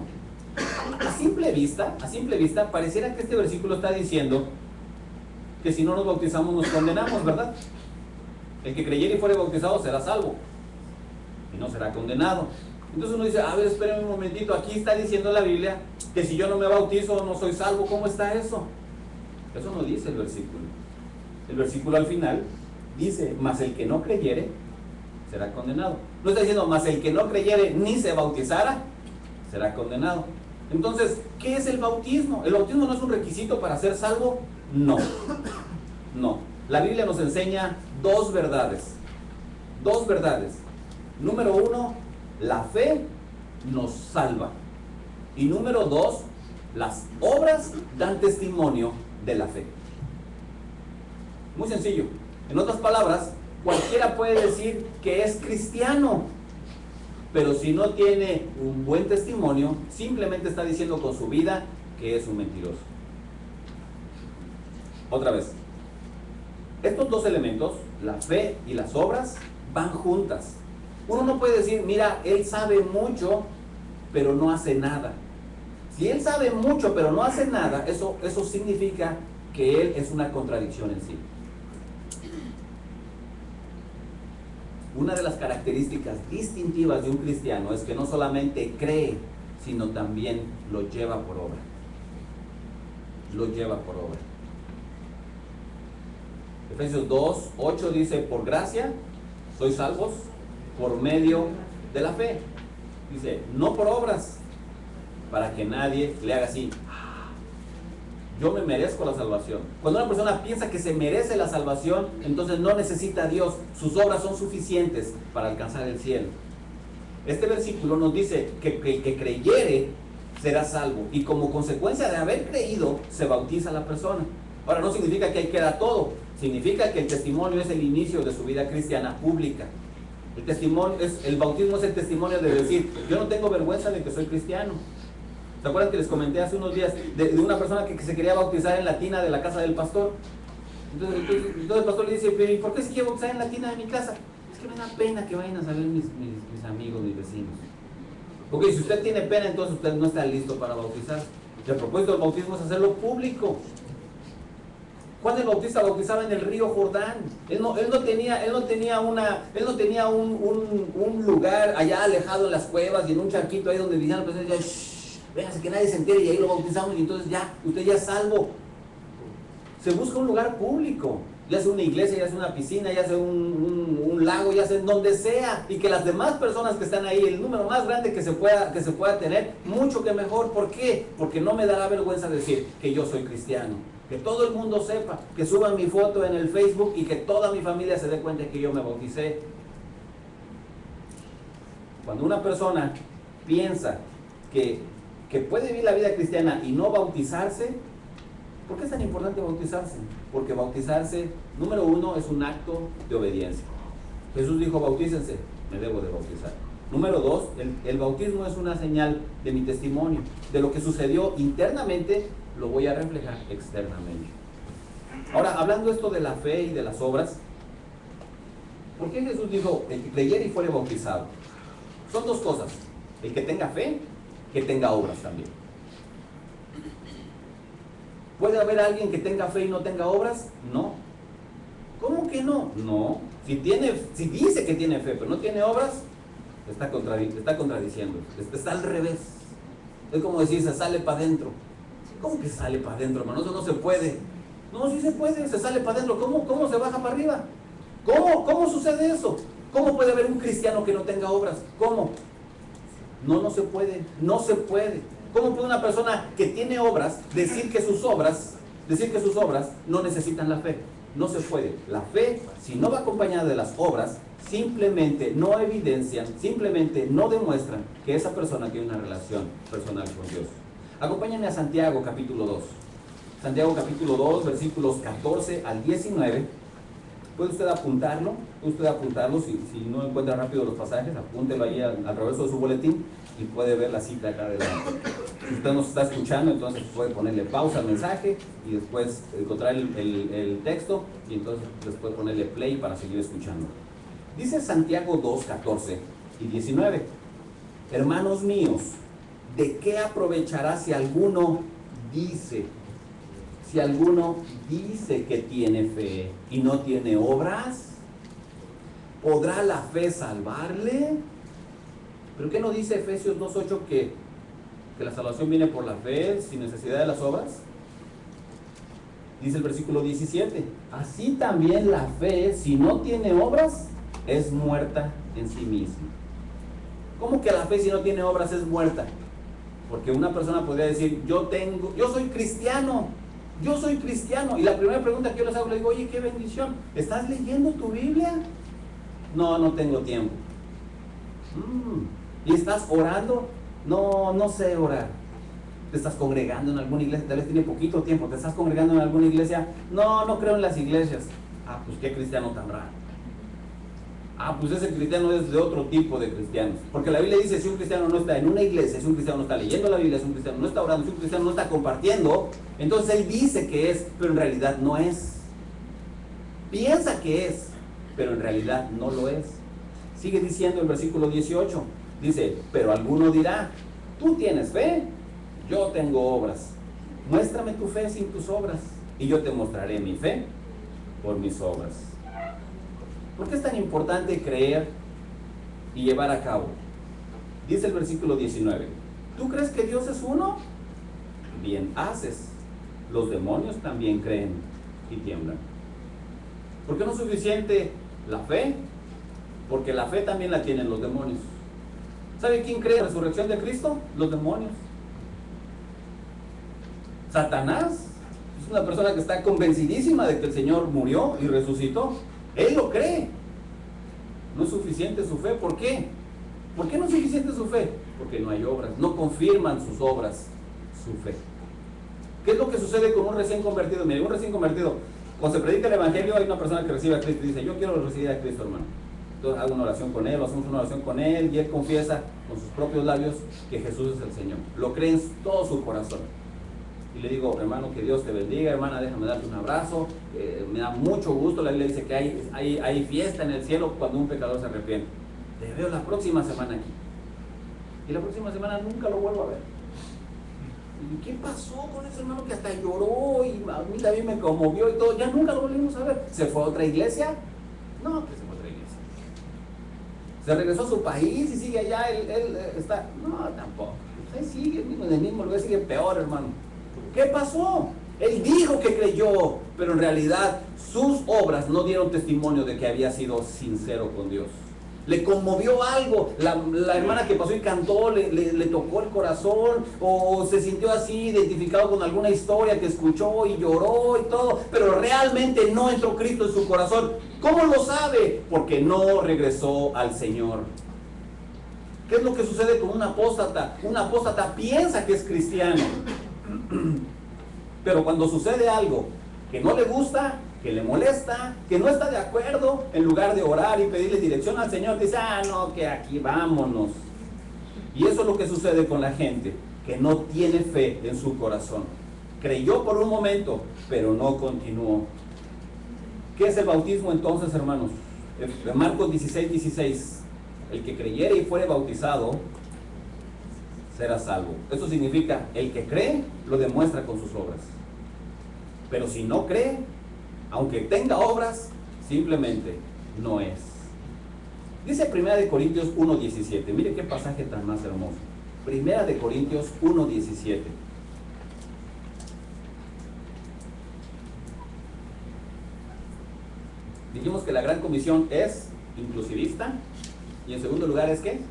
A simple vista, pareciera que este versículo está diciendo que si no nos bautizamos nos condenamos, ¿verdad? El que creyere y fuere bautizado será salvo y no será condenado. Entonces uno dice, a ver, espérenme un momentito, aquí está diciendo la Biblia que si yo no me bautizo no soy salvo. ¿Cómo está eso? Eso no dice el versículo. El versículo al final dice, mas el que no creyere será condenado. No está diciendo, mas el que no creyere ni se bautizara será condenado. Entonces, ¿qué es el bautismo? ¿El bautismo no es un requisito para ser salvo? No, no. La Biblia nos enseña dos verdades. Dos verdades. Número uno, la fe nos salva. Y número dos, las obras dan testimonio de la fe. Muy sencillo. En otras palabras, cualquiera puede decir que es cristiano, pero si no tiene un buen testimonio, simplemente está diciendo con su vida que es un mentiroso. Otra vez, estos dos elementos, la fe y las obras, van juntas. Uno no puede decir, mira, él sabe mucho, pero no hace nada. Si él sabe mucho, pero no hace nada, eso significa que él es una contradicción en sí. Una de las características distintivas de un cristiano es que no solamente cree, sino también lo lleva por obra. Lo lleva por obra. Efesios 2:8 dice, por gracia sois salvos por medio de la fe. Dice, no por obras, para que nadie le haga así. Yo me merezco la salvación. Cuando una persona piensa que se merece la salvación, entonces no necesita a Dios. Sus obras son suficientes para alcanzar el cielo. Este versículo nos dice que el que creyere será salvo. Y como consecuencia de haber creído, se bautiza la persona. Ahora, no significa que ahí queda todo. Significa que el testimonio es el inicio de su vida cristiana pública. El bautismo es el testimonio de decir, yo no tengo vergüenza de que soy cristiano. ¿Se acuerdan que les comenté hace unos días de una persona que se quería bautizar en la tina de la casa del pastor? Entonces el pastor le dice, pero ¿y por qué se quiere bautizar en la tina de mi casa? Es que me da pena que vayan a saber mis amigos, mis vecinos. Ok, si usted tiene pena, entonces usted no está listo para bautizar. El propósito del bautismo es hacerlo público. Juan el Bautista bautizaba en el río Jordán. Él no tenía un lugar allá alejado en las cuevas y en un charquito ahí donde dijeron, pues ya, véngase que nadie se entere, y ahí lo bautizamos y entonces ya, usted ya es salvo. Se busca un lugar público, ya sea una iglesia, ya sea una piscina, ya sea un lago, ya sea en donde sea, y que las demás personas que están ahí, el número más grande que se pueda tener, mucho que mejor. ¿Por qué? Porque no me dará vergüenza decir que yo soy cristiano. Que todo el mundo sepa, que suban mi foto en el Facebook y que toda mi familia se dé cuenta de que yo me bauticé. Cuando una persona piensa que puede vivir la vida cristiana y no bautizarse, ¿por qué es tan importante bautizarse? Porque bautizarse, número uno, es un acto de obediencia. Jesús dijo, bautícense, me debo de bautizar. Número dos, el bautismo es una señal de mi testimonio, de lo que sucedió internamente, lo voy a reflejar externamente. Ahora, hablando esto de la fe y de las obras, ¿por qué Jesús dijo, el que creyere y fuere bautizado? Son dos cosas, el que tenga fe, que tenga obras también. ¿Puede haber alguien que tenga fe y no tenga obras? No. ¿Cómo que no? No. Si dice que tiene fe, pero no tiene obras, está contradiciendo. Está al revés. Es como decir, se sale para adentro. ¿Cómo que sale para adentro, hermano? Eso no se puede. No, sí se puede, se sale para adentro. ¿Cómo se baja para arriba? ¿Cómo sucede eso? ¿Cómo puede haber un cristiano que no tenga obras? ¿Cómo? No se puede. No se puede. ¿Cómo puede una persona que tiene obras decir que sus obras no necesitan la fe? No se puede. La fe, si no va acompañada de las obras, simplemente no evidencian, simplemente no demuestran que esa persona tiene una relación personal con Dios. Acompáñenme a Santiago capítulo 2. Santiago capítulo 2, versículos 14 al 19. Puede usted apuntarlo, si no encuentra rápido los pasajes, apúntelo ahí al reverso de su boletín y puede ver la cita acá adelante. Si usted nos está escuchando, entonces puede ponerle pausa al mensaje y después encontrar el texto y entonces después ponerle play para seguir escuchando. Dice Santiago 2, 14 y 19: hermanos míos, ¿de qué aprovechará si alguno dice que tiene fe y no tiene obras? ¿Podrá la fe salvarle? ¿Pero qué no dice Efesios 2:8 que la salvación viene por la fe sin necesidad de las obras? Dice el versículo 17: así también la fe, si no tiene obras, es muerta en sí misma. ¿Cómo que la fe si no tiene obras es muerta? Porque una persona podría decir, yo soy cristiano, y la primera pregunta que yo les hago, les digo, oye, qué bendición, ¿estás leyendo tu Biblia? No tengo tiempo. ¿Y estás orando? No sé orar. ¿Te estás congregando en alguna iglesia? Tal vez tiene poquito tiempo. ¿Te estás congregando en alguna iglesia? No creo en las iglesias. Pues qué cristiano tan raro. Pues ese cristiano es de otro tipo de cristianos. Porque la Biblia dice, si un cristiano no está en una iglesia, si un cristiano no está leyendo la Biblia, si un cristiano no está orando, si un cristiano no está compartiendo, entonces él dice que es, pero en realidad no es. Piensa que es, pero en realidad no lo es. Sigue diciendo el versículo 18. Dice, pero alguno dirá, tú tienes fe, yo tengo obras. Muéstrame tu fe sin tus obras, y yo te mostraré mi fe por mis obras. ¿Por qué es tan importante creer y llevar a cabo? Dice el versículo 19, ¿tú crees que Dios es uno? Bien haces. Los demonios también creen y tiemblan. ¿Por qué no es suficiente la fe? Porque la fe también la tienen los demonios. ¿Sabe quién cree en la resurrección de Cristo? Los demonios. Satanás es una persona que está convencidísima de que el Señor murió y resucitó. Él lo cree. No es suficiente su fe. ¿Por qué? ¿Por qué no es suficiente su fe? Porque no hay obras. No confirman sus obras su fe. ¿Qué es lo que sucede con un recién convertido? Mire, un recién convertido, cuando se predica el Evangelio, hay una persona que recibe a Cristo y dice, yo quiero recibir a Cristo, hermano. Entonces hago una oración con él, hacemos una oración con él y él confiesa con sus propios labios que Jesús es el Señor. Lo cree en todo su corazón. Y le digo, hermano, que Dios te bendiga, hermana, déjame darte un abrazo, me da mucho gusto. La Biblia dice que hay fiesta en el cielo cuando un pecador se arrepiente. Te veo la próxima semana aquí. Y la próxima semana nunca lo vuelvo a ver. ¿Y qué pasó con ese hermano que hasta lloró y a mí también me conmovió y todo? Ya nunca lo volvimos a ver. ¿Se fue a otra iglesia? No, que se fue a otra iglesia. ¿Se regresó a su país y sigue allá? Él está... No, tampoco. Ahí sigue en el mismo lugar, sigue peor, hermano. ¿Qué pasó? Él dijo que creyó, pero en realidad sus obras no dieron testimonio de que había sido sincero con Dios. Le conmovió algo, la hermana que pasó y cantó le tocó el corazón, o se sintió así identificado con alguna historia que escuchó y lloró y todo, pero realmente no entró Cristo en su corazón. ¿Cómo lo sabe? Porque no regresó al Señor. ¿Qué es lo que sucede con un apóstata? Un apóstata piensa que es cristiano, pero cuando sucede algo que no le gusta, que le molesta, que no está de acuerdo, en lugar de orar y pedirle dirección al Señor, dice, no, que aquí vámonos. Y eso es lo que sucede con la gente que no tiene fe en su corazón. Creyó por un momento, pero no continuó. ¿Qué es el bautismo entonces, hermanos? En Marcos 16:16, el que creyere y fuere bautizado será salvo. Eso significa, el que cree lo demuestra con sus obras. Pero si no cree, aunque tenga obras, simplemente no es. Dice 1 Corintios 1:17. Mire qué pasaje tan más hermoso. 1 Corintios 1:17. Dijimos que la gran comisión es inclusivista y en segundo lugar es ¿qué?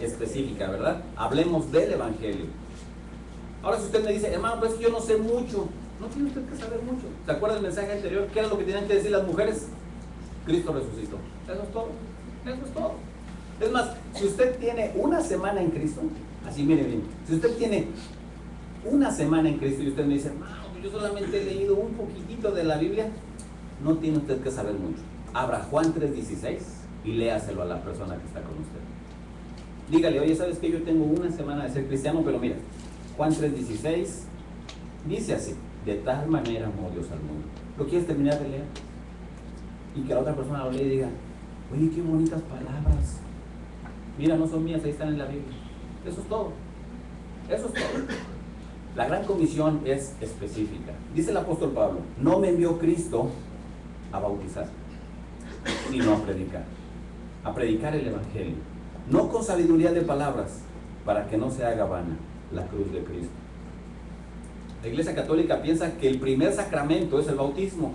Específica, ¿verdad? Hablemos del Evangelio. Ahora si usted me dice, hermano, pues que yo no sé mucho. No tiene usted que saber mucho. ¿Se acuerda del mensaje anterior? ¿Qué era lo que tenían que decir las mujeres? Cristo resucitó. Eso es todo. Eso es todo. Es más, si usted tiene una semana en Cristo, así mire bien, si usted tiene una semana en Cristo y usted me dice, no, yo solamente he leído un poquitito de la Biblia, no tiene usted que saber mucho. Abra Juan 3:16 y léaselo a la persona que está con usted. Dígale, oye, ¿sabes qué? Yo tengo una semana de ser cristiano, pero mira, Juan 3:16 dice así: de tal manera amó Dios al mundo. ¿Lo quieres terminar de leer? Y que la otra persona lo lea y diga, oye, qué bonitas palabras. Mira, no son mías, ahí están en la Biblia. Eso es todo. Eso es todo. La gran comisión es específica. Dice el apóstol Pablo, no me envió Cristo a bautizar, sino a predicar el evangelio, no con sabiduría de palabras, para que no se haga vana la cruz de Cristo. La Iglesia Católica piensa que el primer sacramento es el bautismo.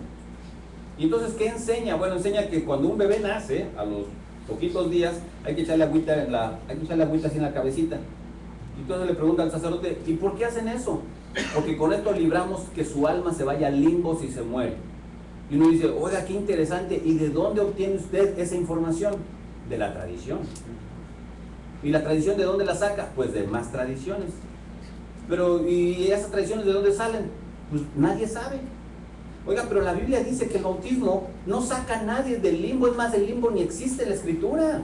Y entonces, ¿qué enseña? Bueno, enseña que cuando un bebé nace, a los poquitos días, hay que echarle agüita así en la cabecita. Y entonces le pregunta al sacerdote, ¿y por qué hacen eso? Porque con esto libramos que su alma se vaya al limbo si se muere. Y uno dice, oiga, qué interesante, ¿y de dónde obtiene usted esa información? De la tradición. ¿Y la tradición de dónde la saca? Pues de más tradiciones. Pero, ¿y esas tradiciones de dónde salen? Pues nadie sabe. Oiga, pero la Biblia dice que el bautismo no saca a nadie del limbo. Es más, el limbo ni existe en la Escritura.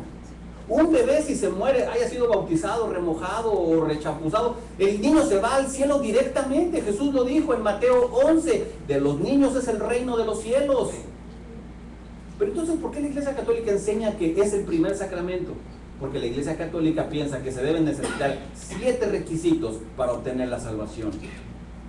Un bebé, si se muere, haya sido bautizado, remojado o rechapuzado, el niño se va al cielo directamente. Jesús lo dijo en Mateo 11, de los niños es el reino de los cielos. Pero entonces, ¿por qué la Iglesia Católica enseña que es el primer sacramento? Porque la Iglesia Católica piensa que se deben necesitar 7 requisitos para obtener la salvación.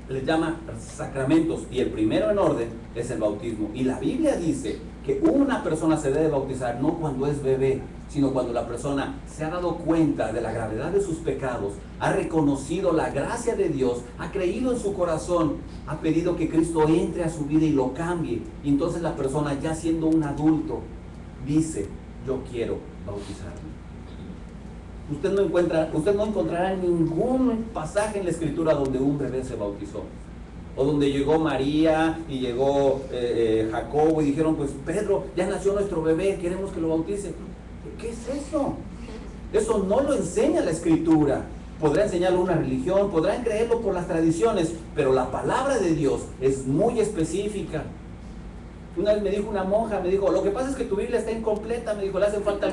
Les llama sacramentos, y el primero en orden es el bautismo. Y la Biblia dice que una persona se debe bautizar no cuando es bebé, sino cuando la persona se ha dado cuenta de la gravedad de sus pecados, ha reconocido la gracia de Dios, ha creído en su corazón, ha pedido que Cristo entre a su vida y lo cambie. Y entonces la persona, ya siendo un adulto, dice, yo quiero bautizarme. Usted no encontrará ningún pasaje en la Escritura donde un bebé se bautizó, o donde llegó María y llegó Jacobo y dijeron, pues Pedro, ya nació nuestro bebé, queremos que lo bautice. ¿Qué es eso? Eso no lo enseña la Escritura. Podrá enseñarlo una religión, podrán creerlo por las tradiciones, pero la palabra de Dios es muy específica. Una vez me dijo una monja, me dijo, lo que pasa es que tu Biblia está incompleta, me dijo, le hacen falta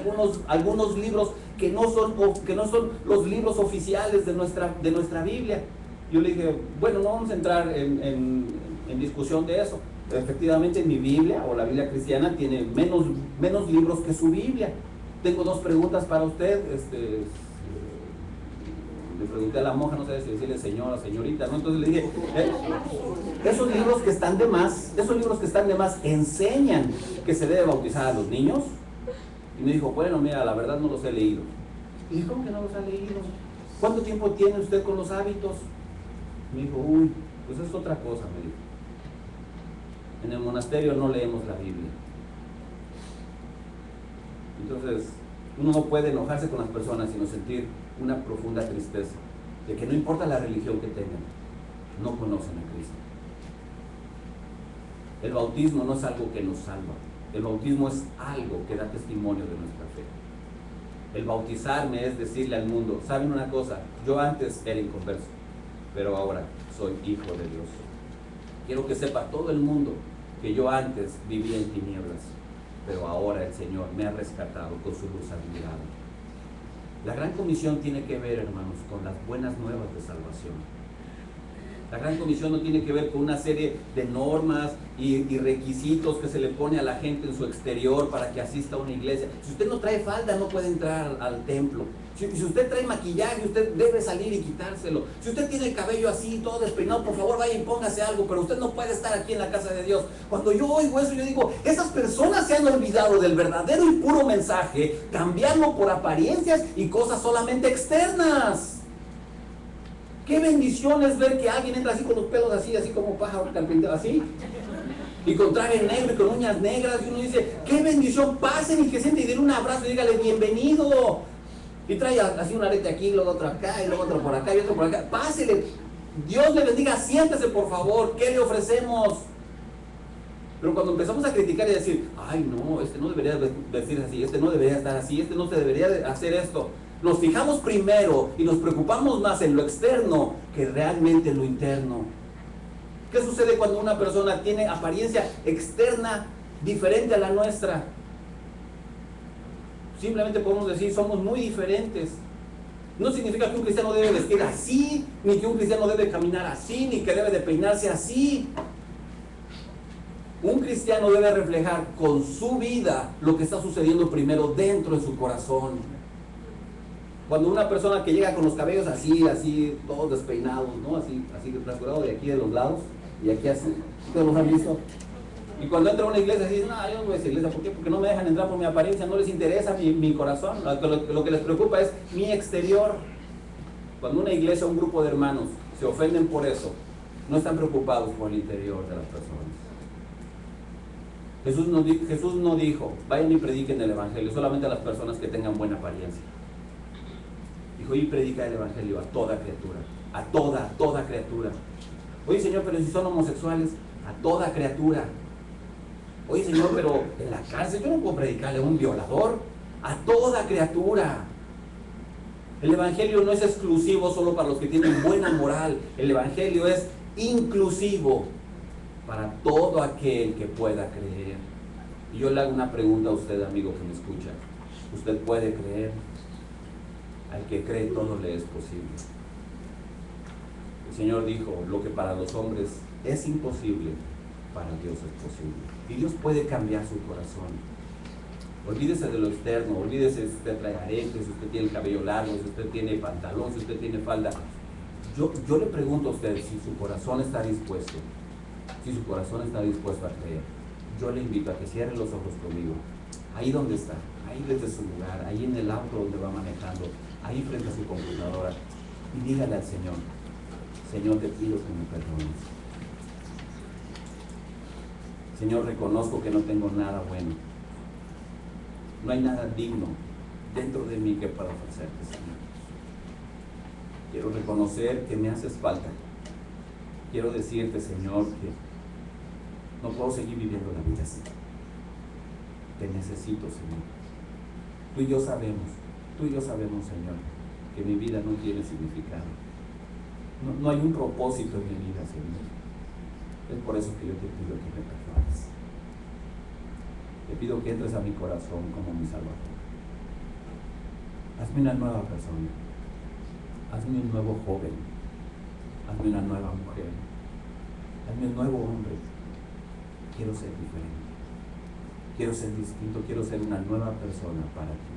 algunos libros que no son los libros oficiales de nuestra Biblia. Yo le dije, bueno, no vamos a entrar en discusión de eso. Efectivamente, mi Biblia, o la Biblia cristiana, tiene menos libros que su Biblia. Tengo 2 preguntas para usted. Le pregunté a la monja, no sé si decirle señora, señorita, ¿no? Entonces le dije, esos libros que están de más enseñan que se debe bautizar a los niños. Y me dijo, bueno, mira, la verdad no los he leído. Y dije, ¿cómo que no los ha leído? ¿Cuánto tiempo tiene usted con los hábitos? Me dijo, uy, pues es otra cosa, me dijo. En el monasterio no leemos la Biblia. Entonces, uno no puede enojarse con las personas, sino sentir una profunda tristeza de que no importa la religión que tengan, no conocen a Cristo. El bautismo no es algo que nos salva. El bautismo es algo que da testimonio de nuestra fe. El bautizarme es decirle al mundo, ¿saben una cosa? Yo antes era inconverso, pero ahora soy hijo de Dios. Quiero que sepa todo el mundo que yo antes vivía en tinieblas, pero ahora el Señor me ha rescatado con su luz admirable. La gran comisión tiene que ver, hermanos, con las buenas nuevas de salvación. La gran comisión no tiene que ver con una serie de normas y requisitos que se le pone a la gente en su exterior para que asista a una iglesia. Si usted no trae falda, no puede entrar al templo. Si usted trae maquillaje, usted debe salir y quitárselo. Si usted tiene el cabello así, todo despeinado, por favor vaya y póngase algo, pero usted no puede estar aquí en la casa de Dios. Cuando yo oigo eso, yo digo, esas personas se han olvidado del verdadero y puro mensaje, cambiarlo por apariencias y cosas solamente externas. Qué bendición es ver que alguien entra así con los pelos así como pájaro carpintero, así, y con traje negro y con uñas negras, y uno dice, qué bendición, pasen y que siente y den un abrazo y dígale, bienvenido. Y trae así un arete aquí, luego otro acá, y luego otro por acá, y otro por acá. Pásele, Dios le bendiga, siéntese por favor, ¿qué le ofrecemos? Pero cuando empezamos a criticar y decir, ay no, este no debería vestir así, este no debería estar así, este no se debería de hacer esto, nos fijamos primero y nos preocupamos más en lo externo que realmente en lo interno. ¿Qué sucede cuando una persona tiene apariencia externa diferente a la nuestra? Simplemente podemos decir, somos muy diferentes. No significa que un cristiano debe vestir así, ni que un cristiano debe caminar así, ni que debe de peinarse así. Un cristiano debe reflejar con su vida lo que está sucediendo primero dentro de su corazón. Cuando una persona que llega con los cabellos así, todos despeinados, ¿no? Así rasurados de aquí de los lados, y aquí así, ¿ustedes los han visto? Y cuando entra a una iglesia, dicen, no, yo no voy a esa iglesia, ¿por qué? Porque no me dejan entrar por mi apariencia, no les interesa mi corazón, lo que les preocupa es mi exterior. Cuando una iglesia, un grupo de hermanos, se ofenden por eso, no están preocupados por el interior de las personas. Jesús no dijo, vayan y prediquen el evangelio solamente a las personas que tengan buena apariencia. Dijo, y predica el evangelio a toda criatura, a toda criatura. Oye, Señor, pero si son homosexuales, a toda criatura. Oye, Señor, pero en la cárcel yo no puedo predicarle a un violador, a toda criatura. El evangelio no es exclusivo solo para los que tienen buena moral. El evangelio es inclusivo para todo aquel que pueda creer. Y yo le hago una pregunta a usted, amigo que me escucha. ¿Usted puede creer? Al que cree todo le es posible. El Señor dijo, lo que para los hombres es imposible, para Dios es posible. Y Dios puede cambiar su corazón. Olvídese de lo externo, olvídese si usted trae aretes, si usted tiene el cabello largo, si usted tiene pantalón, si usted tiene falda. Yo le pregunto a usted si su corazón está dispuesto, a creer. Yo le invito a que cierre los ojos conmigo. Ahí donde está, ahí desde su lugar, ahí en el auto donde va manejando, ahí frente a su computadora, y dígale al Señor, Señor, te pido que me perdones. Señor, reconozco que no tengo nada bueno. No hay nada digno dentro de mí que pueda ofrecerte, Señor. Quiero reconocer que me haces falta. Quiero decirte, Señor, que no puedo seguir viviendo la vida así. Te necesito, Señor. Tú y yo sabemos, Señor, que mi vida no tiene significado. No hay un propósito en mi vida, Señor. Es por eso que yo te pido que me perdones. Te pido que entres a mi corazón como mi Salvador. Hazme una nueva persona. Hazme un nuevo joven. Hazme una nueva mujer. Hazme un nuevo hombre. Quiero ser diferente. Quiero ser distinto. Quiero ser una nueva persona para ti.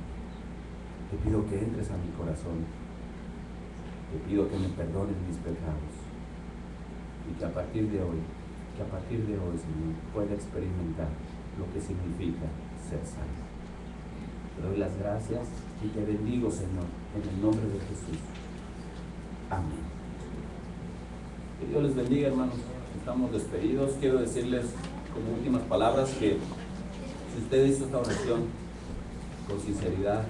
Te pido que entres a mi corazón. Te pido que me perdones mis pecados. Y que a partir de hoy, Señor, pueda experimentar lo que significa ser salvo. Te doy las gracias y te bendigo, Señor, en el nombre de Jesús. Amén. Que Dios les bendiga, hermanos. Estamos despedidos. Quiero decirles como últimas palabras que si usted hizo esta oración con sinceridad,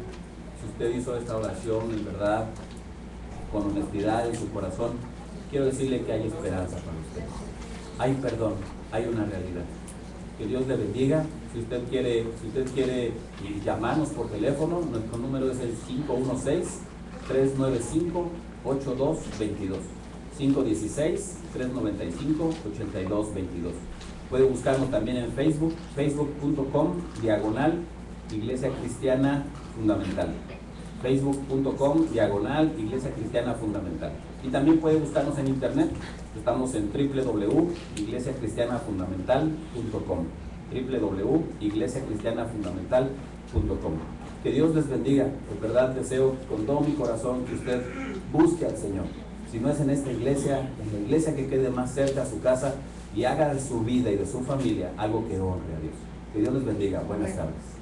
si usted hizo esta oración en verdad, con honestidad en su corazón, quiero decirle que hay esperanza para usted. Hay perdón, hay una realidad. Que Dios le bendiga. Si usted quiere llamarnos por teléfono, nuestro número es el 516-395-8222. 516-395-8222. Puede buscarnos también en Facebook, facebook.com/Iglesia Cristiana Fundamental. facebook.com/Iglesia Cristiana Fundamental. Y también puede buscarnos en internet. Estamos en www.iglesiacristianafundamental.com. www.iglesiacristianafundamental.com. Que Dios les bendiga. De verdad deseo con todo mi corazón que usted busque al Señor. Si no es en esta iglesia, en la iglesia que quede más cerca a su casa, y haga de su vida y de su familia algo que honre a Dios. Que Dios les bendiga. Buenas tardes.